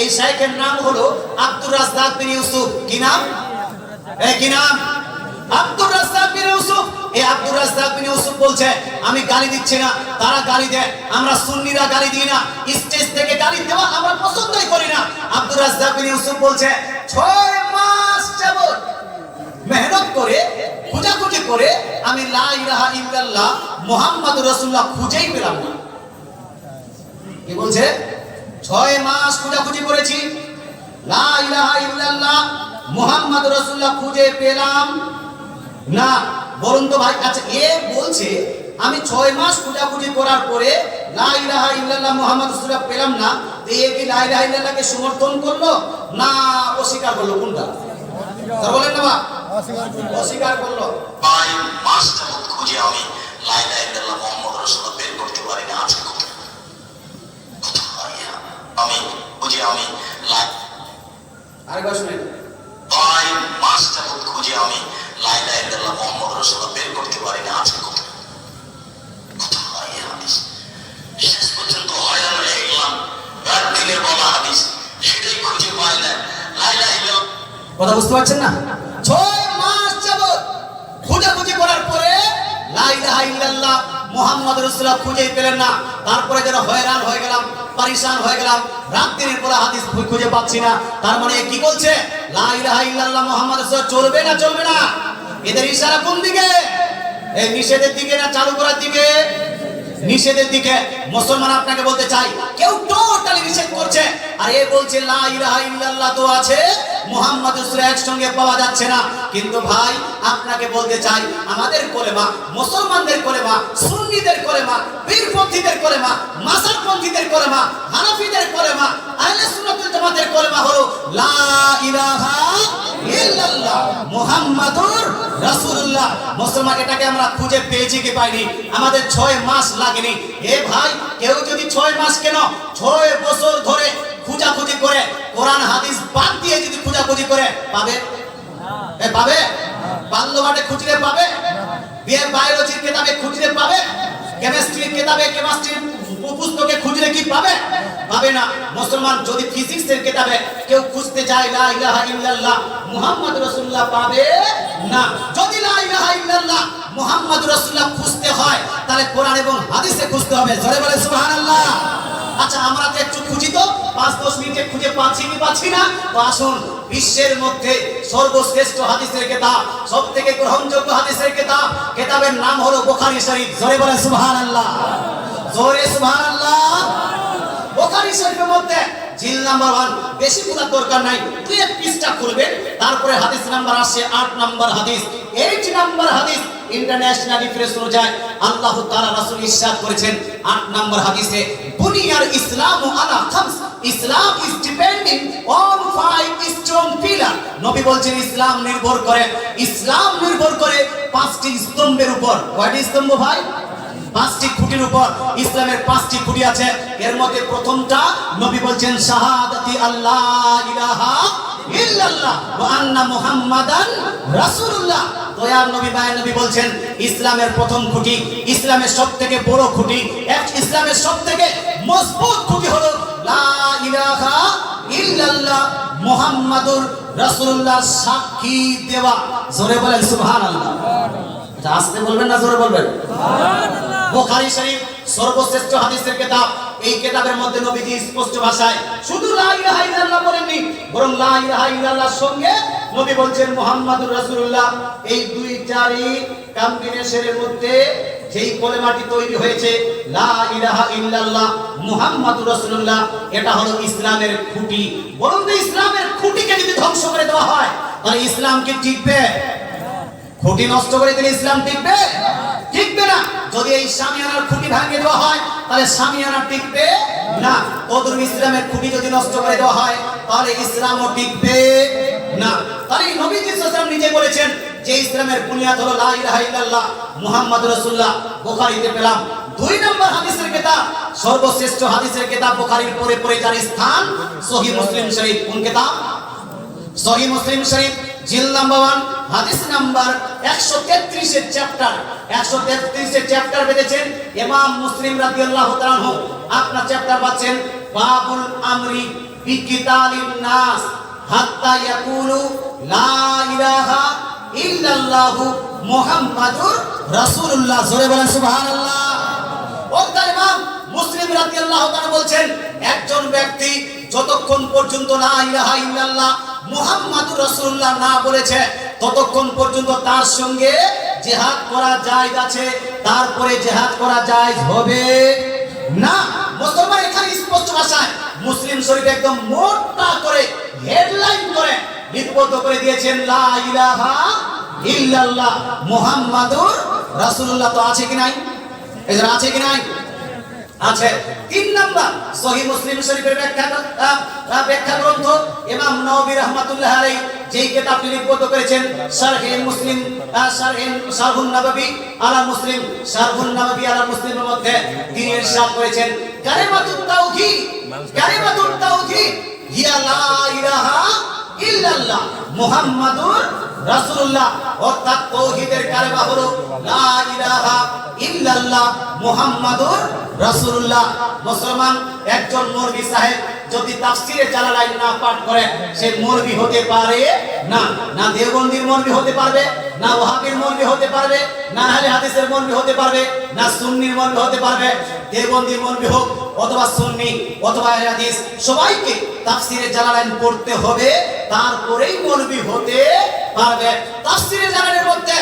এই শাইখের নাম হলো আব্দুর রাজ্জাক বিন ইউসুফ। কি নাম? কি নাম? আব্দুর রাজ্জাক বিন ইউসুফ। এই আব্দুর রাজ্জাক বিন ইউসুফ বলছে, আমি গালি দিচ্ছি না, তারা গালি দেয়, আমরা সুন্নিরা গালি দিই না, স্টেজ থেকে গালি দেওয়া আমরা পছন্দই করি না। আব্দুর রাজ্জাক বিন ইউসুফ বলছে 6 মাস যাবত মেহনত করে খোঁজাখুঁজি করে আমি লা ইলাহা ইল্লাল্লাহ মুহাম্মাদুর রাসূলুল্লাহ খুঁজেই পেলাম না। কি বলছে? 6 মাস খোঁজাখুঁজি করেছি, লা ইলাহা ইল্লাল্লাহ মুহাম্মাদুর রাসূলুল্লাহ খুঁজে পেলাম না। বলুন তো ভাই, আচ্ছা এ বলছে আমি 6 মাস খোঁজাখুঁজি করার পরে লা ইলাহা ইল্লাল্লাহ মুহাম্মাদুর রাসূলুল্লাহ পেলাম না, তো এ কি লা ইলাহা ইল্লাল্লাহকে সমর্থন করলো না অস্বীকার করলো? কোনটা? তা বলেন না, অস্বীকার করলো। 5 মাস যাবত খুঁজে আমি লা ইলাহা ইল্লাল্লাহ মুহাম্মাদুর রাসূলুল্লাহ বের করতে পারি না। আছে আমি খুঁজে আমি আরেকবার শুনেন। 5 মাস যাবত খুঁজে আমি লা ইলাহা ইল্লাল্লাহ মুহাম্মাদুর রাসূলুল্লাহ বের করতে পারি না। আছে কোথায় হাদিস? শেষ পর্যন্ত হয়রান হয়ে গেলাম, একদিনের বলা হাদিস সেটাই খুঁজে পাই না। লা ইলাহা ইল্লাল্লাহ কথা বুঝতে পারছেন না? 6 মাস যাবত খোঁজাখুঁজি করার পরে লা ইলাহা ইল্লাল্লাহ মুহাম্মাদুর রাসূলুল্লাহ খুঁজেই পেলেন না। তারপরে যেন হয়রান হয়ে গেলাম, পরেশান হয়ে গেলাম, রাত দিনের পর হাদিস খুঁজে পাচ্ছি না। তার মানে কি বলছে? লা ইলাহা ইল্লাল্লাহ মুহাম্মাদুর রাসূলুল্লাহ চলবে না চলবে না? এদের ইশারা কোন দিকে? এই নিষেধের দিকে না চালু করার দিকে? নিষেধের দিকে। মুসলমান আপনাকে বলতে চাই, কেউ টোটালি নিষেধ করছে আর এ বলছে লা ইলাহা ইল্লাল্লাহ তো আছে, মুহাম্মদ রাসূলুল্লাহ একসঙ্গে পাওয়া যাচ্ছে না। কিন্তু ভাই আপনাকে বলতে চাই, আমাদের কলেমা, মুসলমানদের কলেমা, সুন্নিদের কলেমা, পীরপন্থীদের কলেমা, মাযহাবপন্থীদের কলেমা, হানাফিদের কলেমা, আহলে সুন্নাত ওয়াল জামাতের কলেমা হলো লা ইলাহা ইল্লাল্লাহ মুহাম্মাদুর রাসূলুল্লাহ। মুসলমান এটাকে আমরা খুঁজে পেয়েছি কি পাইনি? আমাদের 6 মাস লাগেনি। এ ভাই, কেউ যদি 6 মাস কেন 6 বছর ধরে খোঁজাখুঁজি করে কোরআন হাদিস বাদ দিয়ে যদি খোঁজাখুঁজি করে পাবে? পাবে? বাল্যবাটে খুঁজলে পাবে? বায়োলজির কিতাবে খুঁজলে পাবে? কেমিস্ট্রির কিতাবে কেমিস্ট্রির পুস্তকে খুঁজলে কি পাবে? পাবে না। মুসলমান যদি ফিজিক্সের কিতাবে কেউ খুঁজতে যায় লা ইলাহা ইল্লাল্লাহ মুহাম্মাদুর রাসূলুল্লাহ পাবে না। যদি লা ইলাহা ইল্লাল্লাহ মুহাম্মাদুর রাসূলুল্লাহ খুঁজতে হয় তাহলে কোরআন এবং হাদিসে খুঁজতে হবে। জোরে বলে সুবহানাল্লাহ। আচ্ছা আমরা তো একটু খুঁজি, তো 5-10 মিনিটে খুঁজে পাচ্ছি কি পাচ্ছি না? তো আসুন, বিশ্বের মধ্যে সর্বশ্রেষ্ঠ হাদিসের কিতাব, সবথেকে গ্রহণযোগ্য হাদিসের কিতাব, কিতাবের নাম হলো বুখারী শরীফ। জোরে বলে সুবহানাল্লাহ। জোরে সুবহানাল্লাহ। বুখারী শরীফের মধ্যে জিল নাম্বার 1, বেশি খোঁজার দরকার নাই, 2 পৃষ্ঠা খুলবেন, তারপরে হাদিস নাম্বার আসে 8 নাম্বার হাদিস, 8 নাম্বার হাদিস। ইন্টারন্যাশনাল রিফারেন্স অনুযায়ী আল্লাহ তাআলা রাসূল ইরশাদ করেছেন 8 নাম্বার হাদিসে, বুনিয়াল ইসলামু আলা খামস, Islam is depending on 5 strong pillar. নবী বলছেন ইসলাম নির্ভর করে 5টি স্তম্ভের উপর। কয়টি স্তম্ভ ভাই? 5টি খুঁটির উপর। ইসলামের 5টি খুঁটি আছে। এর মধ্যে প্রথমটা নবী বলছেন শাহাদাতি আল্লাহ ইলাহা ইল্লাল্লাহ ওয়া আন্না মুহাম্মাদান রাসূলুল্লাহ। দয়ার নবী মায়ের নবী বলছেন ইসলামের প্রথম খুঁটি, ইসলামের সবথেকে বড় খুঁটি, ইসলামের সবথেকে মজবুত খুঁটি হলো লা ইলাহা ইল্লাল্লাহ মুহাম্মাদুর রাসূলুল্লাহ সাক্ষী দেওয়া। জোরে বলেন সুবহানাল্লাহ। আস্তে বলবেন না জোরে বলবেন? সুবহানাল্লাহ। বুখারী শরীফ সর্বশ্রেষ্ঠ হাদিসের কিতাব। এই কিতাবের মধ্যে নবীজি স্পষ্ট ভাষায় শুধু লা ইলাহা ইল্লাল্লাহ বলেননি, বরং লা ইলাহা ইল্লাল্লাহর সঙ্গে নবী বলছেন মুহাম্মাদুর রাসূলুল্লাহ। এই দুইটারই কম্বিনেশনের মধ্যে যেই কলেমাটি তৈরি হয়েছে লা ইলাহা ইল্লাল্লাহ মুহাম্মাদুর রাসূলুল্লাহ, এটা হলো ইসলামের খুঁটি। বরং ইসলামের খুঁটিকে যদি ধ্বংস করে দেওয়া হয় তাহলে ইসলাম কি টিকবে? খুঁটি নষ্ট করে দিলে ইসলাম টিকবে? টিকবে না। যদি এই শামিয়ানার খুঁটি ভেঙে দেওয়া হয় তাহলে শামিয়ানা টিকবে না। তদ্রুপ ইসলামের খুঁটি যদি নষ্ট করে দেওয়া হয় তাহলে ইসলামও টিকবে না। তাহলে নবী সাল্লাল্লাহু আলাইহি ওয়াসাল্লাম নিজে বলেছেন যে ইসলামের বুনিয়াদ হলো লা ইলাহা ইল্লাল্লাহ মুহাম্মাদুর রাসূলুল্লাহ। বুখারীতে পেলাম 2 নম্বর হাদিসের কিতাব, সর্বশ্রেষ্ঠ হাদিসের কিতাব বুখারীর পরে যার স্থান সহিহ মুসলিম শরীফ। কোন কিতাব? সহিহ মুসলিম শরীফ, জিল নাম্বার 1, হাদিস নাম্বার 133 এর চ্যাপ্টার। 133 এর চ্যাপ্টার বেঁধেছেন ইমাম মুসলিম রাদিয়াল্লাহু তাআলা। আপনার চ্যাপ্টার পাচ্ছেন বাবুল আমরি বিকিতালিন নাস হাত্তা ইয়াকুলু লা ইলাহা ইল্লাল্লাহু মুহাম্মাদুর রাসূলুল্লাহ। জোরে বলেন সুবহানাল্লাহ। ওয়াক্তার ইমাম মুসলিম রাদিয়াল্লাহু তাআলা বলছেন, একজন ব্যক্তি যতক্ষণ পর্যন্ত লা ইলাহা ইল্লাল্লাহ মুহাম্মাদুর রাসূলুল্লাহ না বলেছে ততক্ষণ পর্যন্ত তার সঙ্গে জিহাদ করা জায়েজ আছে, তারপরে জিহাদ করা জায়েজ হবে না। মুসলমান এখানে স্পষ্ট ভাষায় মুসলিম শরীফ একদম মোটা করে হেডলাইন করে লিপিবদ্ধ করে দিয়েছেন, লা ইলাহা ইল্লাল্লাহ মুহাম্মাদুর রাসূলুল্লাহ। তো আছে কি নাই? এদের আছে কি নাই? আছে। 3 নাম্বার সহিহ মুসলিম শরীফের ব্যাখ্যা গ্রন্থ ইমাম নববী রাহমাতুল্লাহ আলাইহি যেই কিতাবটি লিপিবদ্ধ করেছেন শারহে মুসলিম, শারহুন নববী আলা মুসলিম, শারহুন নববী আলা মুসলিমের মধ্যে তিনি ইরশাদ করেছেন, কালিমাতুত তাওহীদ হিয়া লা ইলাহা ইল্লাল্লাহ মুহাম্মাদুর রাসূলুল্লাহ। অর্থাৎ তাওহীদের কালেমা হলো লা ইলাহা ইল্লাল্লাহ মুহাম্মাদুর রাসূলুল্লাহ। মুসলমান একজন মৌলভী সাহেব যদি তাফসীরে জালালাইন না পাঠ করে সে মৌলভী হতে পারে না। না দেওবন্দির মৌলভী হতে পারবে, না ওয়াহাবীর মৌলভী হতে পারবে, না আহলে হাদিসের মৌলভী হতে পারবে, না সুন্নির মৌলভী হতে পারবে। দেওবন্দির মৌলভী হোক অথবা সুন্নি অথবা আহলে হাদিস, সবাইকে তাফসীরে জালালাইন পড়তে হবে, তারপরেই মৌলভী হতে পারবে। তাফসীরে জালালাইনের মধ্যে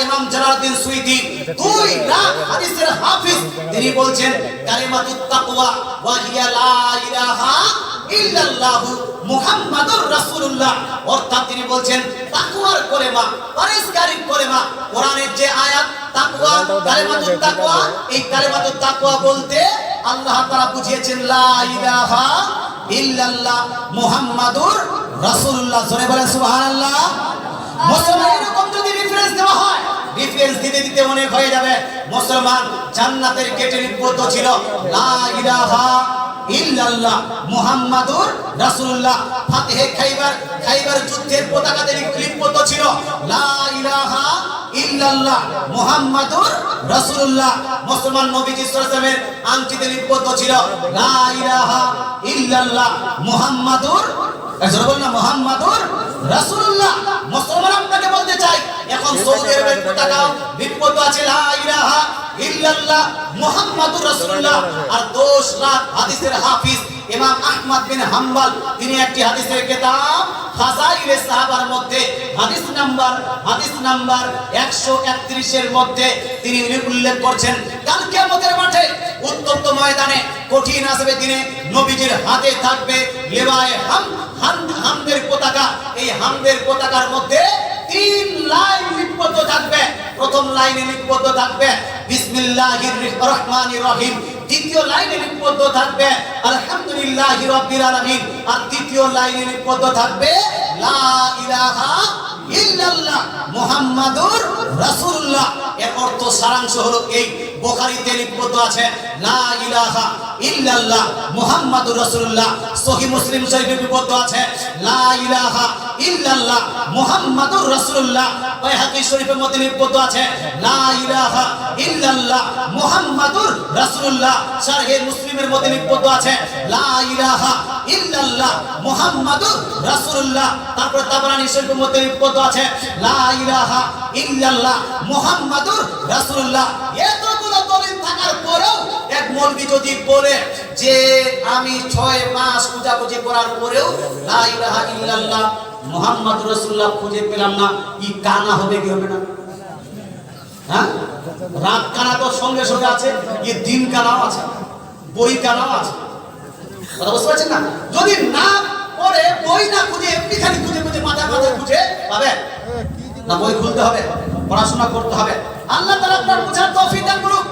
ইমাম জালালউদ্দিন সুয়ুতী 2 লাখ হাদিসের হাফিজ, তিনি বলছেন কালিমাতুত তাকওয়া ওয়া হিয়া লা ইলাহা ইল্লাল্লাহু মুহাম্মাদুর রাসূলুল্লাহ। অর্থাৎ তিনি বলছেন তাকওয়ার কলেমা, পরহেজগারির কলেমা, কোরআনের যে আয়াত তাকওয়া, কালিমাতুত তাকওয়া, এই কালিমাতুত তাকওয়া বলতে আল্লাহ তাআলা বুঝিয়েছেন লা ইলাহা ইল্লাল্লাহ মুহাম্মাদুর রাসূলুল্লাহ। জোরে বলেন সুবহানাল্লাহ। মুসলমান এরকম যদি রেফারেন্স দেওয়া হয়, রেফারেন্স দিতে দিতে অনেক হয়ে যাবে। মুসলমান জান্নাতের গেটে লিপিবদ্ধ ছিল লা ইলাহা ইল্লাল্লাহ মুহাম্মাদুর রাসূলুল্লাহ। ফাতহে খাইবার যুদ্ধের পতাকাতে লিপিবদ্ধ ছিল লা ইলাহা ইল্লাল্লাহ মুহাম্মাদুর রাসূলুল্লাহ। মুসলমান নবীজি সাল্লাল্লাহু আলাইহি ওয়াসাল্লামের আংটিতে লিপিবদ্ধ ছিল লা ইলাহা ইল্লাল্লাহ মুহাম্মাদুর মুহাম্মাদুর রাসূলুল্লাহ। মুসলমান আপনাকে বলতে চাই, এখন সৌদি আরবের পতাকাও লিপিবদ্ধ আছে লা ইলাহা ইল্লাল্লাহ মুহাম্মাদুর রাসূলুল্লাহ। আর 10 লাখ হাদিসের হাফিজ ইমাম আহমদ বিন হাম্বল, তিনি একটি হাদিসের কিতাব ফাযাইলে সাহাবার মধ্যে হাদিস নাম্বার 131 এর মধ্যে তিনি উল্লেখ করছেন, কাল কিয়ামতের মাঠে উত্তপ্ত ময়দানে কঠিন আসবে দিনে নবীজির হাতে থাকবে লেওয়ায়ে হামদের পতাকা। এই হামদের পতাকার মধ্যে 3 লাইন লিপিবদ্ধ থাকবে। প্রথম লাইনে লিপিবদ্ধ থাকবে বিসমিল্লাহির রহমানির রহিম, দ্বিতীয় লাইনে লিপিবদ্ধ থাকবে আলহামদুলিল্লাহি রাব্বিল আলামিন, আর তৃতীয় লাইনে লিপিবদ্ধ থাকবে লা ইলাহা ইল্লাল্লাহ মুহাম্মাদুর রাসূলুল্লাহ। এর অর্থ সারাংশ হলো এই, বুখারীতে লিপিবদ্ধ আছে লা ইলাহা ইল্লাল্লাহ মুহাম্মাদুর রাসূলুল্লাহ। সহিহ মুসলিম শরীফে লিপিবদ্ধ আছে লা ইলাহা ইল্লাল্লাহ মুহাম্মাদুর রাসূলুল্লাহ। বাইহাকী শরীফের মধ্যে লিপিবদ্ধ আছে লা ইলাহা ইল্লাল্লাহ মুহাম্মাদুর রাসূলুল্লাহ। শারহে মুসলিমের মধ্যে লিপিবদ্ধ আছে লা ইলাহা ইল্লাল্লাহ মুহাম্মাদুর রাসূলুল্লাহ। তারপর তাবরানী শরীফের মধ্যে লিপিবদ্ধ আছে লা ইলাহা ইল্লাল্লাহ মুহাম্মাদুর রাসূলুল্লাহ। এতগুলো দলিল থাকার পরেও এক মৌলবি যদি বলে যে আমি 6 মাস পূজাপুজি করার পরেও লা ইলাহা ইল্লাল্লাহ মুহাম্মাদুর রাসূলুল্লাহ খুঁজে পেলাম না, কি কানা হবে কি হবে না? হ্যাঁ, রাত কানা তো সঙ্গে সঙ্গে আছে, দিন কানাও আছে, বই কানাও আছে। কথা বুঝতে পারছেন না? যদি না পড়ে বই না খুঁজে এমনি খালি খুঁজে মাথা খুঁজে পাবে না, বই খুলতে হবে, পড়াশোনা করতে হবে। আল্লাহ তাআলা আপনার বুঝার তৌফিক দান করুক।